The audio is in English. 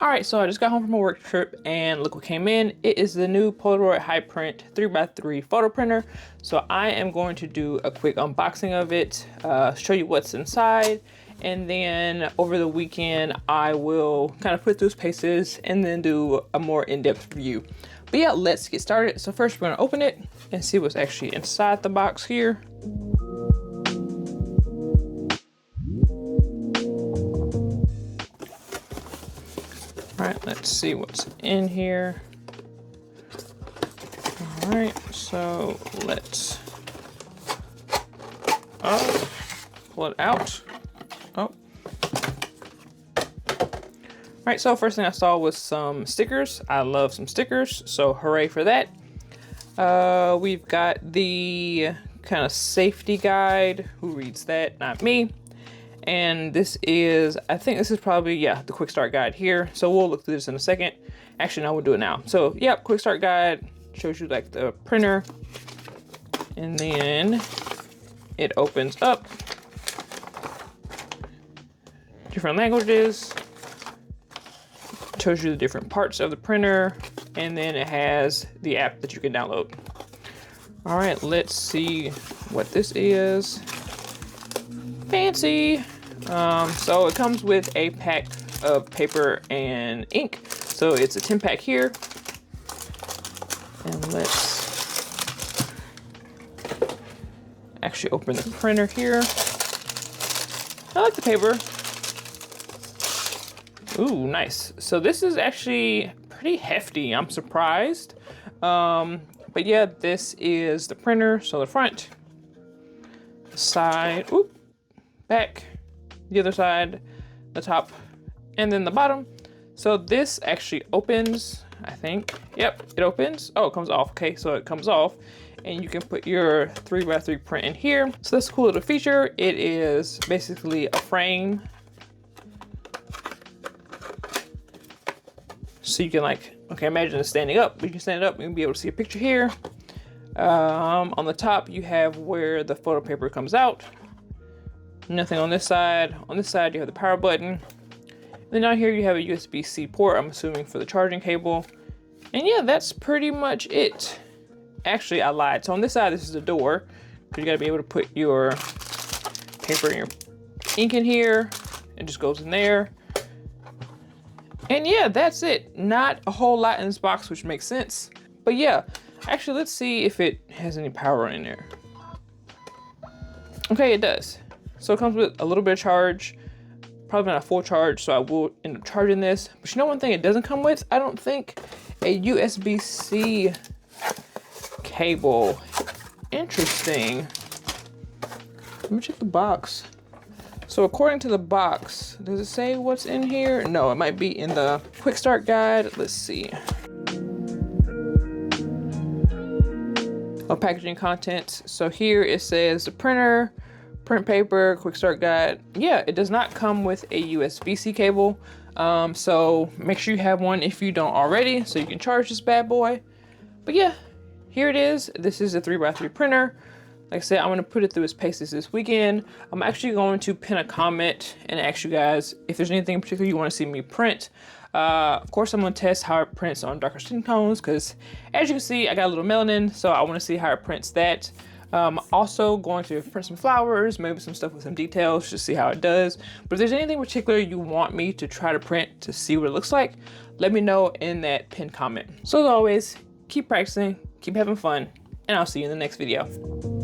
All right, so I just got home from a work trip and look what came in. It is the new Polaroid Hi-Print 3x3 photo printer. So I am going to do a quick unboxing of it, show you what's inside, and then over the weekend I will kind of put through its paces and then do a more in-depth review. But yeah, let's get started. So first we're gonna open it and see what's actually inside the box here. All right, let's see what's in here. All right, so let's pull it out. Oh. All right, so first thing I saw was some stickers. I love some stickers, so hooray for that. We've got the kind of safety guide. Who reads that? Not me. And this is, I think this is probably, yeah, the quick start guide here. So we'll look through this in a second. Actually, no, we'll do it now. So yeah, quick start guide shows you like the printer, and then it opens up. Different languages, shows you the different parts of the printer, and then it has the app that you can download. All right, let's see what this is. Fancy. So it comes with a pack of paper and ink. So it's a 10-pack here. And let's actually open the printer here. I like the paper. Ooh, nice. So this is actually pretty hefty. I'm surprised. But yeah, this is the printer. So the front, the side, oop, back, the other side, the top, and then the bottom. So this actually opens, I think. Yep, it opens. Oh, it comes off. Okay, so it comes off, and you can put your 3x3 print in here. So that's a cool little feature. It is basically a frame. So you can okay, imagine it standing up. You can stand it up and you'll be able to see a picture here. On the top, you have where the photo paper comes out. Nothing on this side. On this side, you have the power button. And then down here, you have a USB-C port, I'm assuming for the charging cable. And yeah, that's pretty much it. Actually, I lied. So on this side, this is the door. You gotta be able to put your paper and your ink in here. It just goes in there. And yeah, that's it. Not a whole lot in this box, which makes sense. But yeah, actually, let's see if it has any power in there. Okay, it does. So it comes with a little bit of charge, probably not a full charge, so I will end up charging this. But you know one thing it doesn't come with? I don't think a USB-C cable. Interesting. Let me check the box. So according to the box, does it say what's in here? No, it might be in the quick start guide. Let's see. Oh, packaging contents. So here it says the printer, print paper, quick start guide. Yeah, it does not come with a USB-C cable. So make sure you have one if you don't already, so you can charge this bad boy. But yeah, here it is. This is a 3x3 printer. Like I said, I'm gonna put it through its paces this weekend. I'm actually going to pin a comment and ask you guys if there's anything in particular you wanna see me print. Of course, I'm gonna test how it prints on darker skin tones, because as you can see, I got a little melanin, so I wanna see how it prints that. Also going to print some flowers, maybe some stuff with some details, just see how it does. But if there's anything in particular you want me to try to print to see what it looks like, let me know in that pinned comment. So as always, keep practicing, keep having fun, and I'll see you in the next video.